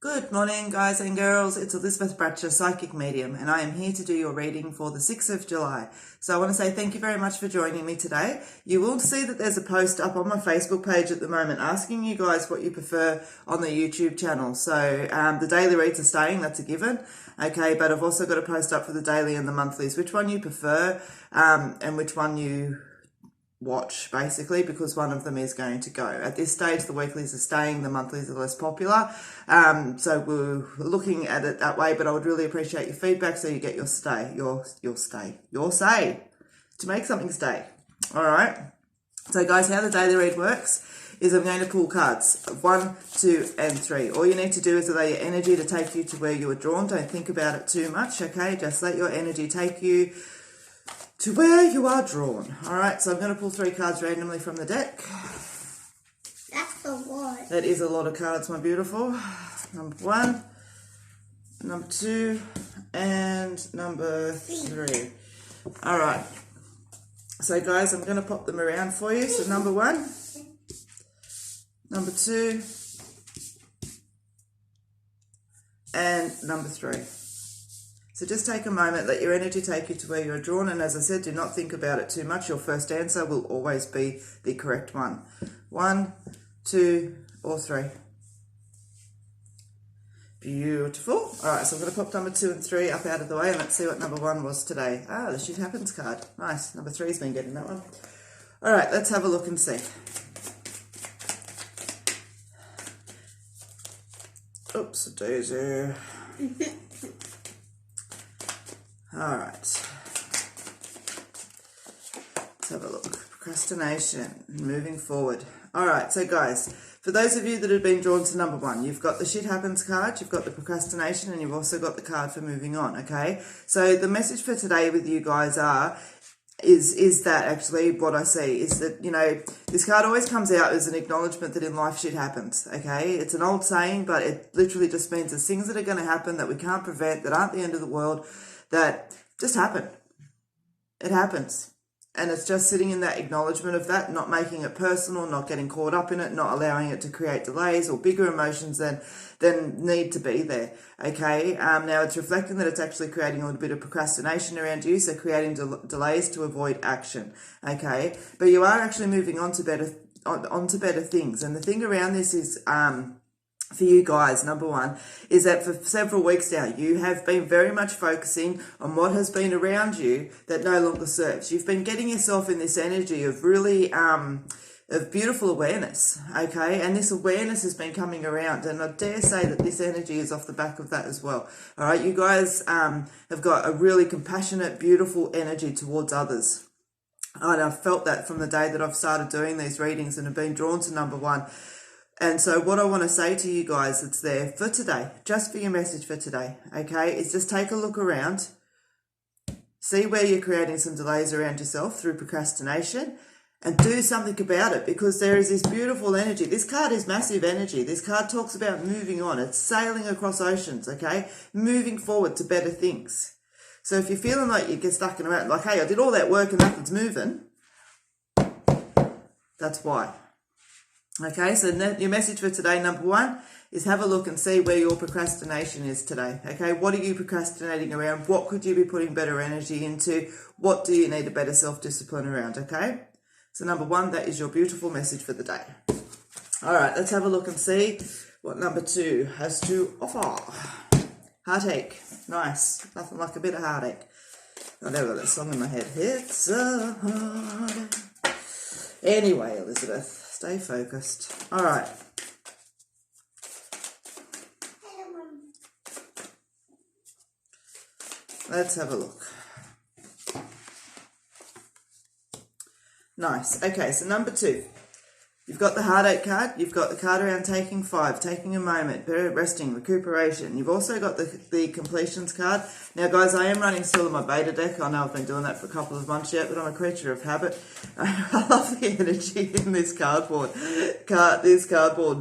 Good morning, guys and girls. It's Elizabeth Bratcher, Psychic Medium, and I am here to do your reading for the 6th of July. So I want to say thank you very much for joining me today. You will see that there's a post up on my Facebook page at the moment asking you guys what you prefer on the YouTube channel. So the daily reads are staying, that's a given. Okay, but I've also got a post up for the daily and the monthlies, which one you prefer and which one you watch, basically, because one of them is going to go. At this stage, the weeklies are staying, the monthlies are less popular. So we're looking at it that way, but I would really appreciate your feedback so you get your say, to make something stay. All right. So guys, how the daily read works is I'm going to pull cards 1, 2, and 3. All you need to do is allow your energy to take you to where you are drawn. Don't think about it too much, okay? Just let your energy take you to where you are drawn. All right, so I'm going to pull 3 cards randomly from the deck. That's a lot. That is a lot of cards, my beautiful. Number 1, number 2, and number 3. All right. So, guys, I'm going to pop them around for you. So, number 1, number 2, and number 3. So just take a moment, let your energy take you to where you're drawn, and as I said, do not think about it too much. Your first answer will always be the correct one. 1, 2, or 3. Beautiful. All right, so I'm going to pop number 2 and 3 up out of the way, and let's see what number 1 was today. Ah, the Shit Happens card. Nice. Number 3's been getting that one. All right, let's have a look and see. Oops, a daisy. All right, let's have a look. Procrastination, moving forward. All right, so guys, for those of you that have been drawn to number 1, you've got the Shit Happens card, you've got the procrastination, and you've also got the card for moving on, okay? So the message for today with you guys is that actually what I see is that, you know, this card always comes out as an acknowledgement that in life shit happens, okay? It's an old saying, but it literally just means there's things that are going to happen that we can't prevent, that aren't the end of the world, that just happen. It happens. And it's just sitting in that acknowledgement of that, not making it personal, not getting caught up in it, not allowing it to create delays or bigger emotions than need to be there, okay? Now, it's reflecting that it's actually creating a little bit of procrastination around you, so creating delays to avoid action, okay? But you are actually moving on to better things. And the thing around this is... for you guys, number 1, is that for several weeks now, you have been very much focusing on what has been around you that no longer serves. You've been getting yourself in this energy of really, of beautiful awareness, okay? And this awareness has been coming around, and I dare say that this energy is off the back of that as well, all right? You guys have got a really compassionate, beautiful energy towards others. And I've felt that from the day that I've started doing these readings and have been drawn to number 1. And so what I want to say to you guys that's there for today, just for your message for today, okay, is just take a look around, see where you're creating some delays around yourself through procrastination, and do something about it, because there is this beautiful energy. This card is massive energy. This card talks about moving on. It's sailing across oceans, okay, moving forward to better things. So if you're feeling like you get stuck in around, like, hey, I did all that work and nothing's moving, that's why. Okay, so your message for today, number 1, is have a look and see where your procrastination is today. Okay, what are you procrastinating around? What could you be putting better energy into? What do you need a better self-discipline around? Okay, so number 1, that is your beautiful message for the day. All right, let's have a look and see what number 2 has to offer. Heartache. Nice. Nothing like a bit of heartache. I've never got that song in my head. It's a heartache. Anyway, Elizabeth, stay focused. All right. Let's have a look. Nice. Okay, so number 2. You've got the heartache card. You've got the card around taking 5, taking a moment, resting, recuperation. You've also got the completions card. Now, guys, I am running still in my beta deck. I know I've been doing that for a couple of months yet, but I'm a creature of habit. I love the energy in this cardboard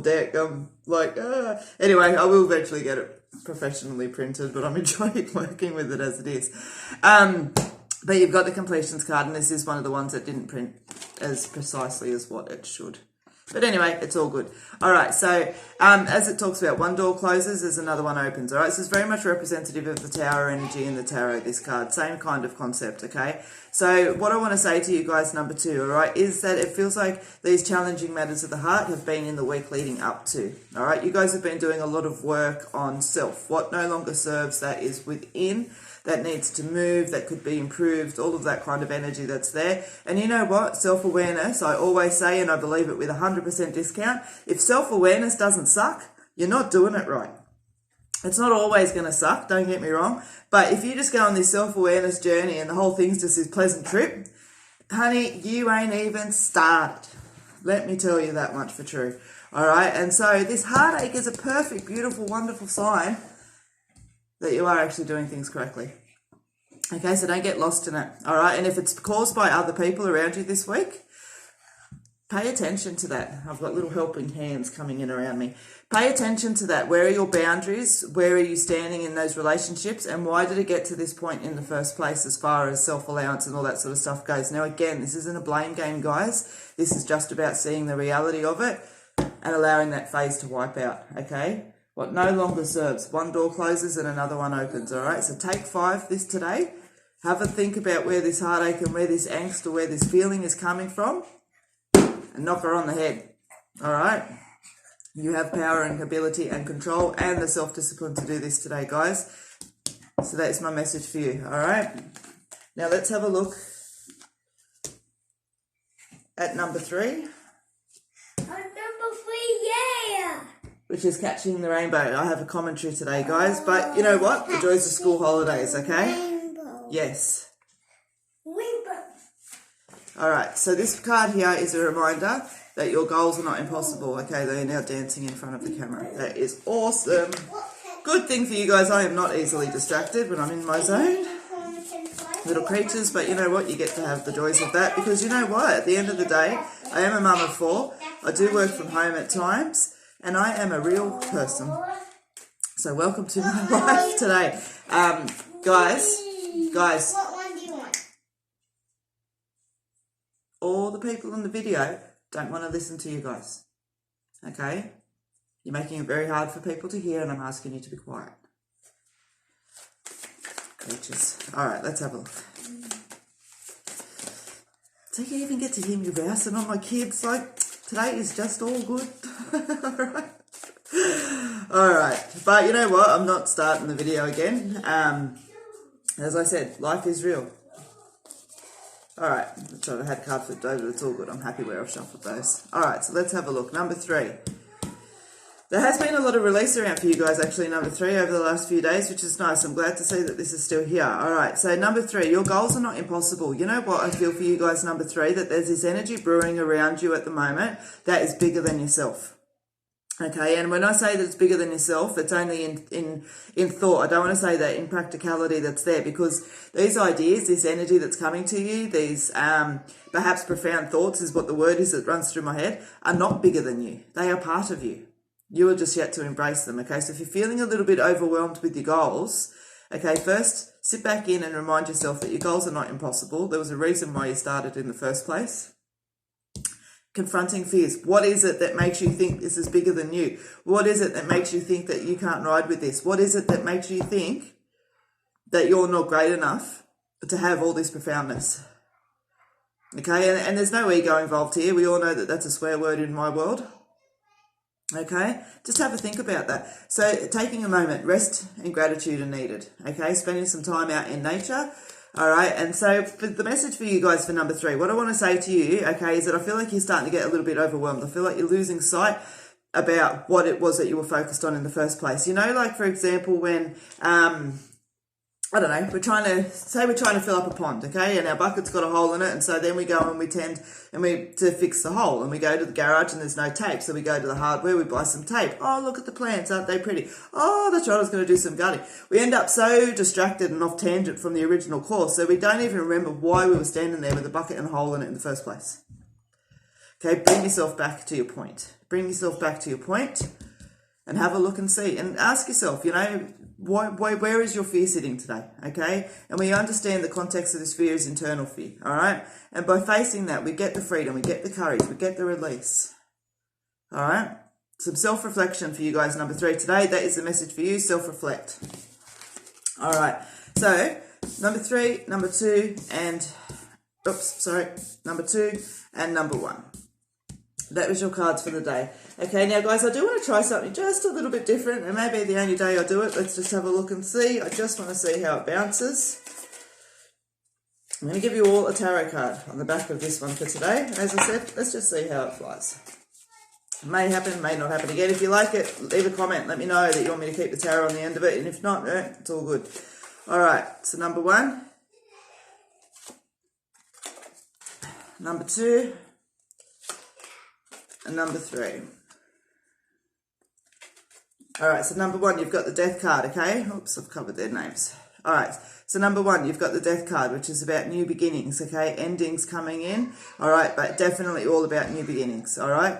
deck. I'm like, Anyway, I will eventually get it professionally printed, but I'm enjoying working with it as it is. But you've got the completions card, and this is one of the ones that didn't print as precisely as what it should. But anyway, it's all good. All right, so as it talks about, one door closes as another one opens. All right, so it's very much representative of the Tower energy in the tarot, this card. Same kind of concept, okay? So what I want to say to you guys, number 2, all right, is that it feels like these challenging matters of the heart have been in the week leading up to. All right, you guys have been doing a lot of work on self. What no longer serves, that is within, that needs to move, that could be improved, all of that kind of energy that's there. And you know what? Self-awareness, I always say, and I believe it with 100% discount, if self-awareness doesn't suck, you're not doing it right. It's not always going to suck, don't get me wrong, but if you just go on this self-awareness journey and the whole thing's just this pleasant trip, honey, you ain't even started. Let me tell you that much for true. All right, and so this heartache is a perfect, beautiful, wonderful sign that you are actually doing things correctly. Okay, so don't get lost in it, all right? And if it's caused by other people around you this week, pay attention to that. I've got little helping hands coming in around me. Pay attention to that. Where are your boundaries? Where are you standing in those relationships? And why did it get to this point in the first place as far as self-allowance and all that sort of stuff goes? Now, again, this isn't a blame game, guys. This is just about seeing the reality of it and allowing that phase to wipe out, okay? What no longer serves. One door closes and another one opens, all right? So take 5 this today. Have a think about where this heartache and where this angst or where this feeling is coming from and knock her on the head, all right? You have power and ability and control and the self-discipline to do this today, guys. So that's my message for you, all right? Now let's have a look at number 3. Which is catching the rainbow. I have a commentary today, guys. But you know what? The joys of school holidays, okay? Rainbow. Yes. Rainbow. All right. So this card here is a reminder that your goals are not impossible, okay? They're now dancing in front of the camera. That is awesome. Good thing for you guys. I am not easily distracted when I'm in my zone. Little creatures. But you know what? You get to have the joys of that. Because you know what? At the end of the day, I am a mum of 4. I do work from home at times. And I am a real person. So welcome to my life today. Guys, What one do you want? all the people in the video don't want to listen to you guys. Okay? You're making it very hard for people to hear and I'm asking you to be quiet. Creatures. All right, let's have a look. So you even get to hear me rousing on my kids. Like, today is just all good. All right. But you know what? I'm not starting the video again. As I said, life is real. All right. I tried to have card flipped over. It's all good. I'm happy where I've shuffled those. All right. So let's have a look. Number 3. There has been a lot of release around for you guys, actually, number 3, over the last few days, which is nice. I'm glad to see that this is still here. All right, so number 3, your goals are not impossible. You know what I feel for you guys, number 3, that there's this energy brewing around you at the moment that is bigger than yourself. Okay, and when I say that it's bigger than yourself, it's only in thought. I don't want to say that in practicality that's there, because these ideas, this energy that's coming to you, these perhaps profound thoughts is what the word is that runs through my head, are not bigger than you. They are part of you. You are just yet to embrace them, okay? So if you're feeling a little bit overwhelmed with your goals, okay, first, sit back in and remind yourself that your goals are not impossible. There was a reason why you started in the first place. Confronting fears. What is it that makes you think this is bigger than you? What is it that makes you think that you can't ride with this? What is it that makes you think that you're not great enough to have all this profoundness? Okay, and there's no ego involved here. We all know that that's a swear word in my world. Okay, just have a think about that. So taking a moment, rest and gratitude are needed. Okay, spending some time out in nature. All right, and so for the message for you guys for number 3, what I want to say to you, okay, is that I feel like you're starting to get a little bit overwhelmed. I feel like you're losing sight about what it was that you were focused on in the first place. You know, like for example, when I don't know, we're trying to fill up a pond, okay, and our bucket's got a hole in it, and so then we go and we to fix the hole, and we go to the garage and there's no tape, so we go to the hardware, we buy some tape. Oh, look at the plants, aren't they pretty? Oh, that's right, I was going to do some gutting. We end up so distracted and off tangent from the original course, so we don't even remember why we were standing there with a bucket and a hole in it in the first place. Okay, bring yourself back to your point. Bring yourself back to your point and have a look and see, and ask yourself, you know, where is your fear sitting today, okay? And we understand the context of this fear is internal fear, all right? And by facing that, we get the freedom, we get the courage, we get the release. All right. Some self-reflection for you guys, number 3 today. That is the message for you, self-reflect. All right. So, number 3, number 2, and... number 2 and number 1. That was your cards for the day. Okay, now guys, I do want to try something just a little bit different. It may be the only day I do it. Let's just have a look and see. I just want to see how it bounces. I'm going to give you all a tarot card on the back of this one for today. As I said, let's just see how it flies. It may happen, may not happen again. If you like it, leave a comment. Let me know that you want me to keep the tarot on the end of it. And if not, it's all good. All right, so number 1. Number 2. And number 3. All right, so number 1, you've got the death card, okay? Oops, I've covered their names. All right, so number 1, you've got the death card, which is about new beginnings, okay? Endings coming in, all right, but definitely all about new beginnings, all right?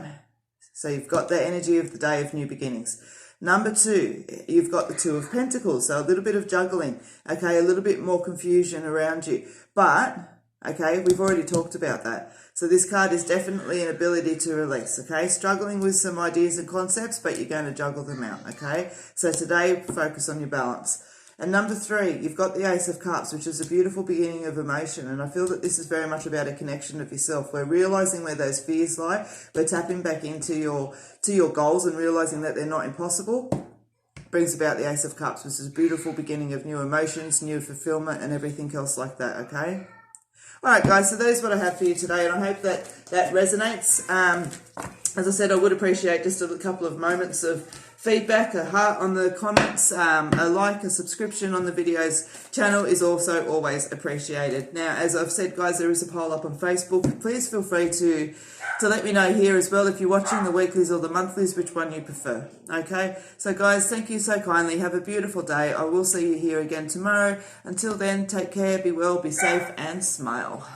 So you've got the energy of the day of new beginnings. Number 2, you've got the 2 of Pentacles, so a little bit of juggling, okay? A little bit more confusion around you. But, okay, we've already talked about that. So this card is definitely an ability to release, okay? Struggling with some ideas and concepts, but you're going to juggle them out, okay? So today, focus on your balance. And number 3, you've got the Ace of Cups, which is a beautiful beginning of emotion. And I feel that this is very much about a connection of yourself. We're realizing where those fears lie. We're tapping back into your goals and realizing that they're not impossible. Brings about the Ace of Cups, which is a beautiful beginning of new emotions, new fulfillment, and everything else like that, okay? All right, guys, so that is what I have for you today, and I hope that that resonates. As I said, I would appreciate just a couple of moments of feedback, a heart on the comments, a like, a subscription on the videos channel is also always appreciated. Now, as I've said, guys, there is a poll up on Facebook. Please feel free to let me know here as well if you're watching the weeklies or the monthlies, which one you prefer. Okay, so guys, thank you so kindly. Have a beautiful day. I will see you here again tomorrow. Until then, take care, be well, be safe, and smile.